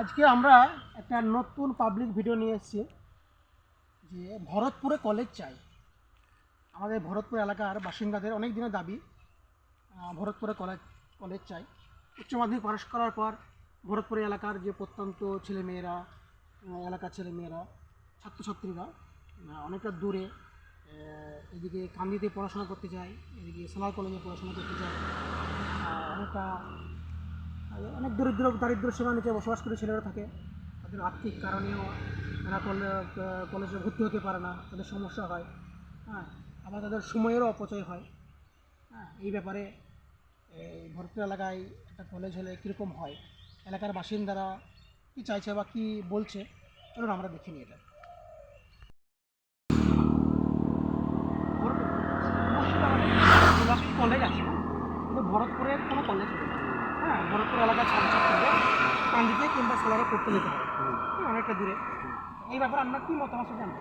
আজকে আমরা একটা নতুন পাবলিক ভিডিও নিয়ে এসেছি যে ভরতপুরে কলেজ চাই। আমাদের ভরতপুর এলাকার বাসিন্দাদের অনেক দিনের দাবি ভরতপুরে কলেজ চাই। উচ্চ মাধ্যমিক পাশ করার পর ভরতপুর এলাকার যে প্রত্যন্ত ছেলেমেয়েরা এলাকার ছেলেমেয়েরা ছাত্রছাত্রীরা অনেকটা দূরে এদিকে কান্দিতে পড়াশোনা করতে যায়, এদিকে সোনার কলেজে পড়াশোনা করতে যায়। অনেক দারিদ্র সীমার নিচে বসবাস করে ছেলেরা থাকে। তাদের আর্থিক কারণেও তারা কলেজে ভর্তি হতে পারে না, তাদের সমস্যা হয়। আবার তাদের সময়েরও অপচয় হয়। এই ব্যাপারে এই ভরতপুর এলাকায় একটা কলেজ হলে কীরকম হয়, এলাকার বাসিন্দারা কী চাইছে বা কী বলছে, চলুন আমরা দেখে নিই এটা। কলেজ আছে কিন্তু ভরতপুরের কোনো কলেজ নেই। ভরতপুর এলাকার ছাত্রছাত্রীদের কান্দিতে কিংবা সোলারে পড়তে যেতে হয় অনেকটা দূরে। এই ব্যাপারে আপনার কী মতামত জানতে?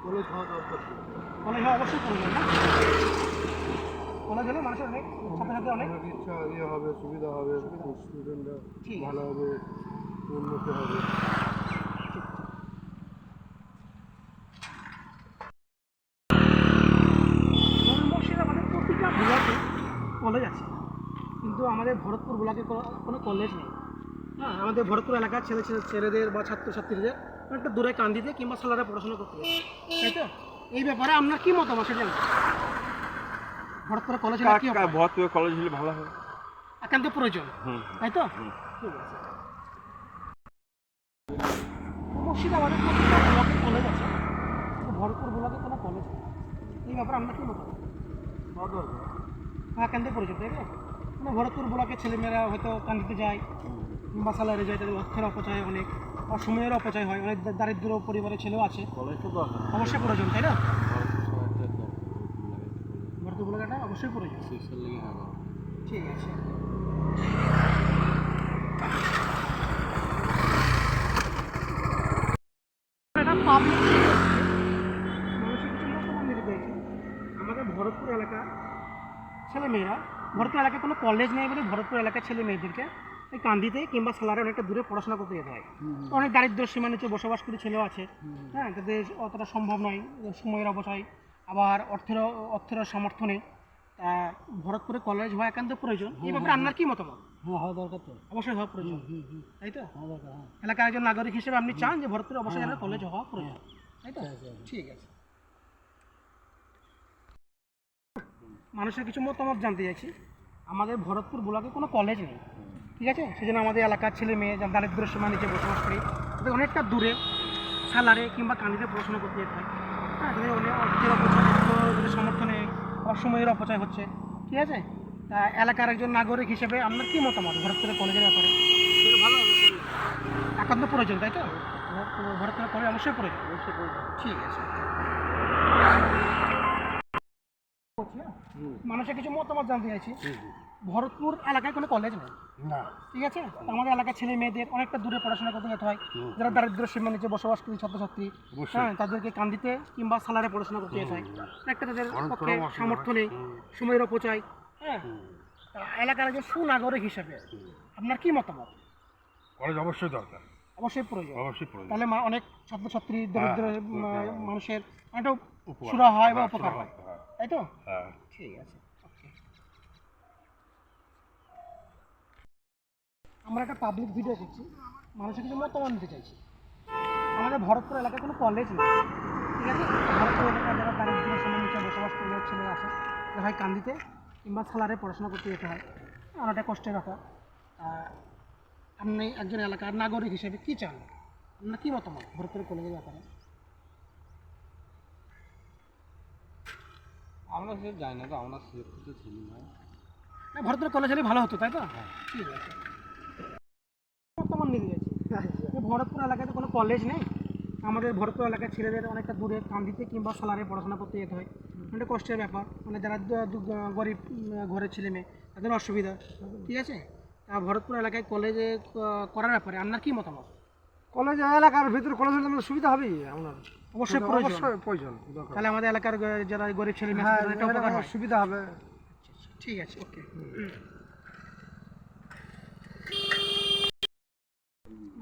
কলেজ হওয়া দরকার। কলেজ হওয়া অবশ্যই প্রয়োজন না? কলেজ হলে মানুষের অনেক ছাত্রছাত্রী অনেক ইচ্ছা ইয়ে হবে, সুবিধা হবে, স্টুডেন্টরা ভালো হবে, উন্নতি হবে। আমাদের প্রতিটা ব্লকে কলেজ আছে কিন্তু আমাদের ভরতপুর ব্লকে কোনো কলেজ নেই। আমাদের ভরতপুর এলাকার ছেলেদের বা ছাত্রছাত্রীদের অনেকটা দূরে কান্দিতে কিংবা সোলারে পড়াশোনা করতে হবে, তাই তো? এই ব্যাপারে আপনার কী মতামত সেটা? ভরতপুরে কলেজ ভরতপুরে কলেজ হলে ভালো হবে, একান্ত প্রয়োজন, তাই তো? ঠিক আছে। মুর্শিদাবাদের প্রতিটা ব্লকে কলেজ আছে, ভরতপুর ব্লকে কোনো কলেজ নেই। এই ব্যাপারে আপনার কী মতামত? একান্ত প্রয়োজন, তাই তো? মানে ভরতপুর ব্লকের ছেলেমেয়েরা হয়তো কান্দিতে যায় কিংবা সালারে যায়, তাদের অর্থের অপচয় অনেক, অসময়ের অপচয় হয়, অনেক দারিদ্র পরিবারের ছেলেও আছে। অবশ্যই প্রয়োজন, তাই না? ভরতপুর ব্লকটা অবশ্যই প্রয়োজন। ঠিক আছে। এটা পাবলিক মানুষের কিছু মতামত নিতে চাইছি। আমাদের ভরতপুর এলাকা ছেলেমেয়েরা, ভরতপুর এলাকায় কোনো কলেজ নেই বলে ভরতপুর এলাকার ছেলে মেয়েদেরকে এই কান্দিতে কিংবা সোলারে অনেকটা দূরে পড়াশোনা করতে যেতে হয়। অনেক দারিদ্র সীমার নিচে বসবাস করে ছেলেও আছে। তাদের অতটা সম্ভব নয়, সময়ের অপচয়, আবার অর্থের সামর্থ্য নেই। তা ভরতপুরে কলেজ হওয়া একান্ত প্রয়োজন। এই ব্যাপারে আপনার কী মতামত? হওয়া দরকার তো, অবশ্যই হওয়া প্রয়োজন, তাই তো? এলাকার একজন নাগরিক হিসেবে আপনি চান যে ভরতপুরে অবশ্যই একটা কলেজ হওয়া প্রয়োজন, তাই তো? ঠিক আছে। মানুষের কিছু মতামত জানতে চাইছি। আমাদের ভরতপুর ব্লকে কোনো কলেজ নেই, ঠিক আছে? সেজন্য আমাদের এলাকার ছেলে মেয়ে যারা দারিদ্র সীমা নিচে বসবাস করে তাদের অনেকটা দূরে সালারে কিংবা কান্দিতে পড়াশোনা করতে যেতে হয়। তাদের অনেক অর্থের অপচয়, তাদের সমর্থনে অসময়ের অপচয় হচ্ছে, ঠিক আছে? তা এলাকার একজন নাগরিক হিসেবে আপনার কী মতামত ভরতপুরের কলেজের ব্যাপারে? ভালো হবে, একান্ত প্রয়োজন, তাই তো? ভরতপুরের কলেজ অবশ্যই প্রয়োজন। ঠিক আছে। মানুষের কিছু মতামত জানতে চাইছি। ভরতপুর এলাকায় কোনো কলেজ নেই, ঠিক আছে? আমাদের এলাকার ছেলে মেয়েদের অনেকটা দূরে পড়াশোনা করতে যেতে হয়, যারা দারিদ্র সীমার নিচে বসবাস করে ছাত্রছাত্রী, তাদেরকে কান্দিতে কিংবা সালারে পড়াশোনা করতে যেতে হয়। একটা তাদের পক্ষে সামর্থ্য নেই, সময়ের অপচয়। এলাকার একজন সুনাগরিক হিসাবে আপনার কী মতামত? কলেজ অবশ্যই দরকার, অবশ্যই প্রয়োজন। প্রয়োজন। তাহলে অনেক ছাত্রছাত্রী দরিদ্র মানুষের অনেকটা সুরা হয় বা উপকার হয়, তাই তো? ঠিক আছে। আমরা একটা পাবলিক ভিডিও করছি, মানুষের কিছু মতামত নিতে চাইছি। আমাদের ভরতপুর এলাকায় কোনো কলেজ নেই, ঠিক আছে? ভরতপুর এলাকায় যারা দারিদ্র সীমার নিচে বসবাস করে ছেলে আছে, তারা হয় কান্দিতে কিংবা সালারে পড়াশোনা করতে যেতে হয়, অনেকটা কষ্টের ব্যাপার। আপনি একজন এলাকার নাগরিক হিসেবে কী চান, আপনার কী মতামত ভরতপুর কলেজের ব্যাপারে? আমরা সে জানি না তো, আমরা সে ছিলি না। ভরতপুর কলেজ হলে ভালো হতো, তাই তো? ঠিক আছে। বর্তমান নিয়ে গেছি ভরতপুর এলাকায় তো কোনো কলেজ নেই। আমাদের ভরতপুর এলাকার ছেলেদের অনেকটা দূরে কান্দিতে কিংবা সালারে পড়াশোনা করতে যেতে হয়, অনেকটা কষ্টের ব্যাপার। মানে যারা গরিব ঘরের ছেলে মেয়ে তাদের অসুবিধা, ঠিক আছে? ভরতপুর এলাকায় কলেজে করার ব্যাপারে আপনার কী মতামত? কলেজ এলাকার ভিতরে কলেজ হলে আমাদের সুবিধা হবেই, আপনার অবশ্যই প্রয়োজন। তাহলে আমাদের এলাকার যারা গরিব ছেলে মেয়ে সুবিধা হবে। ঠিক আছে, ওকে।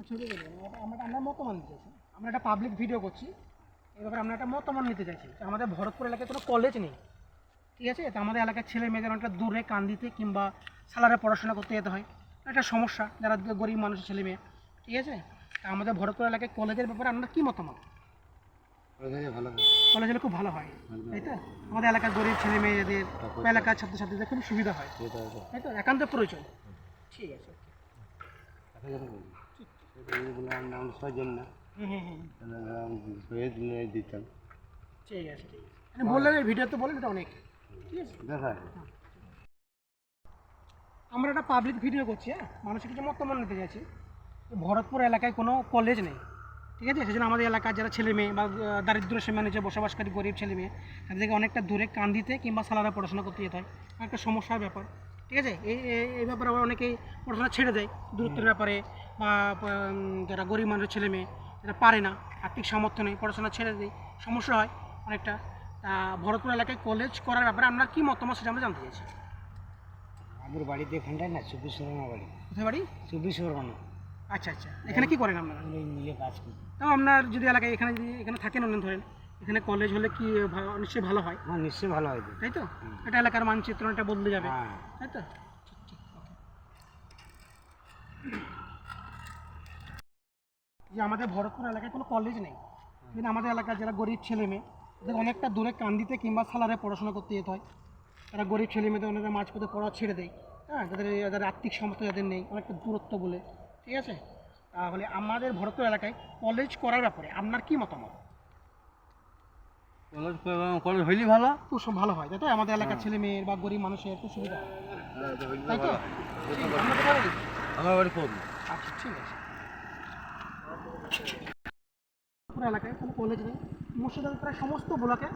ছবি করবেন আমরা মতামত নিতে চাইছি, আমরা একটা পাবলিক ভিডিও করছি, এই ব্যাপারে আমরা একটা মতামত নিতে চাইছি। তো আমাদের ভরতপুর এলাকায় কোনো কলেজ নেই, ঠিক আছে? তো আমাদের এলাকার ছেলে মেয়েদের অনেকটা দূরে কান্দিতে কিংবা সালারে পড়াশোনা করতে যেতে হয়, একটা সমস্যা যারা গরিব মানুষের ছেলে মেয়ে, ঠিক আছে? তা আমাদের ভরতপুর এলাকায় কলেজের ব্যাপারে আপনার কী মতামত? ভালো কলেজ হলে খুব ভালো হয়, তাই তো? আমাদের এলাকার গরিব ছেলে মেয়েদের বা এলাকার ছাত্রছাত্রীদের খুব সুবিধা হয়, তাই তো? একান্ত প্রয়োজন। ঠিক আছে, হুম হুম হুম, দিতাম ঠিক আছে ঠিক আছে, বললেন এই ভিডিও তো বলেন, এটা অনেক ঠিক আছে। আমরা একটা পাবলিক ভিডিও করছি, হ্যাঁ, মানুষের কিছু মতামত নিতে চাইছি। ভরতপুর এলাকায় কোনো কলেজ নেই, ঠিক আছে? সেজন্য আমাদের এলাকার যারা ছেলে মেয়ে বা দারিদ্র সীমা নিচে বসবাসকারী গরিব ছেলে মেয়ে, তাদেরকে অনেকটা দূরে কান্দিতে কিংবা সালারে পড়াশোনা করতে যেতে হয়, একটা সমস্যার ব্যাপার, ঠিক আছে? এই ব্যাপারে আবার অনেকেই পড়াশোনা ছেড়ে দেয় দূরত্বের ব্যাপারে, বা যারা গরিব মানুষের ছেলে মেয়ে যারা পারে না, আর্থিক সামর্থ্য নেই, পড়াশোনা ছেড়ে দেয়, সমস্যা হয় অনেকটা। তা ভরতপুর এলাকায় কলেজ করার ব্যাপারে আপনার কী মতামত সেটা আমরা জানতে চাইছি। আমার বাড়িতে এখানটায় না 24 পরগনা বাড়ি। কোথায় বাড়ি? 24 পরগনা। আচ্ছা আচ্ছা, এখানে কী করেন আপনারা? আমরা মিলে কাজ করি। তাও আপনার যদি এলাকায় এখানে থাকেন, অন্য ধরেন এখানে কলেজ হলে কি নিশ্চয়ই ভালো হয়, হ্যাঁ, নিশ্চয়ই ভালো হয় তো। তাই তো? এটা এলাকার মানচিত্র এটা বদলে যাবে, হ্যাঁ, তাই তো? ঠিক ঠিক, ওকে। যে আমাদের ভরতপুর এলাকায় কোনো কলেজ নেই, কিন্তু আমাদের এলাকার যারা গরিব ছেলে মেয়ে তাদের অনেকটা দূরে কান্দিতে কিংবা সালারে পড়াশোনা করতে যেতে হয়, তারা গরিব ছেলে মেয়েদের অনেকটা মাঝপথে পড়া ছেড়ে দেয়, হ্যাঁ, যাদের আর্থিক সামর্থ্য যাদের নেই, অনেকটা দূরত্ব বলে, ঠিক আছে? তাহলে আমাদের ভরতপুর এলাকায় কলেজ করার ব্যাপারে আপনার কী মতামত? কলেজ হইলেই ভালো। খুব ভালো হয়, তাই তো? আমাদের এলাকার ছেলে মেয়ের বা গরিব মানুষের খুব সুবিধা হয়, তাই তো? ঠিক, আপনাদের বাড়ি? আমার বাড়ি কোন? আচ্ছা ঠিক আছে। পুরো এলাকায় কোনো কলেজ নেই, মুর্শিদাবাদ প্রায় সমস্ত ব্লকে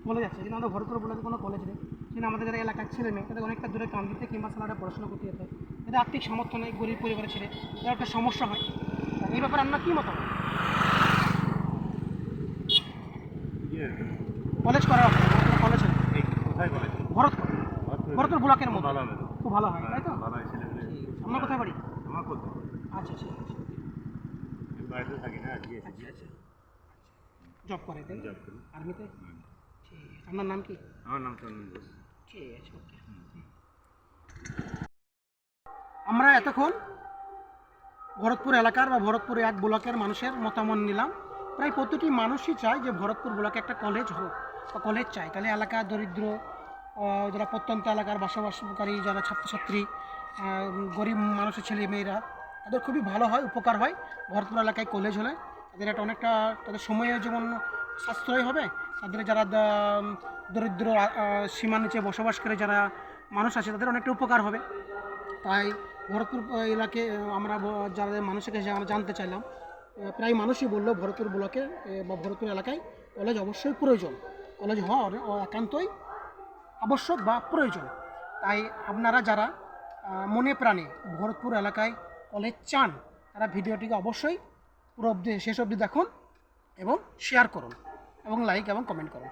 কলেজ আছে, কিন্তু আমাদের ভরতপুর ব্লকে কোনো কলেজ নেই। কিন্তু আমাদের যারা এলাকার ছেলে মেয়ে তাদের অনেকটা দূরে কান্দিতে কিংবা সালারে পড়াশোনা করতে যেতে হয়, এদের আর্থিক সামর্থ্য নেই, গরিব পরিবারের ছেলে, এদের একটা সমস্যা হয়। এই ব্যাপারে আপনার কী মতামত? কলেজ করা হবে, কলেজ হবে কোথায় কলেজ? ভরতপুর, ভরতপুর ব্লকের মধ্যে ভালো হবে তো। খুব ভালো হয়, তাই তো? ভালো হয় ছেলে মেয়ে। আপনার কোথায় বাড়ি? আমার কোথায়? আচ্ছা ঠিক আছে, বাড়িতে থাকি না, আজকে এসেছি। আচ্ছা আচ্ছা, জব করে তাই জব করি। আর্মিতে? ঠিক আছে, আপনার নাম কি? আমার নাম চন্দন ঘোষ। ঠিক আছে, ওকে। আমরা এতক্ষণ ভরতপুর এলাকার বা ভরতপুর এক ব্লকের মানুষের মতামত নিলাম। প্রায় প্রতিটি মানুষই চায় যে ভরতপুর ব্লকে একটা কলেজ হোক বা কলেজ চাই, তাহলে এলাকার দরিদ্র যারা প্রত্যন্ত এলাকার বসবাসকারী যারা ছাত্রছাত্রী, গরিব মানুষের ছেলে মেয়েরা, তাদের খুবই ভালো হয়, উপকার হয় ভরতপুর এলাকায় কলেজ হলে। তাদের একটা অনেকটা তাদের সময়ের যেমন সাশ্রয় হবে, তাদের যারা দরিদ্র সীমার নিচে বসবাস করে যারা মানুষ আছে তাদের অনেকটা উপকার হবে। তাই ভরতপুর এলাকায় আমরা যারা মানুষের কাছে আমরা জানতে চাইলাম, প্রায় মানুষই বললো ভরতপুর ব্লকে বা ভরতপুর এলাকায় কলেজ অবশ্যই প্রয়োজন, কলেজ হওয়া একান্তই আবশ্যক বা প্রয়োজন। তাই আপনারা যারা মনে প্রাণে ভরতপুর এলাকায় কলেজ চান, তারা ভিডিওটিকে অবশ্যই পুরো অবধি শেষ অবধি দেখুন এবং শেয়ার করুন এবং লাইক এবং কমেন্ট করুন।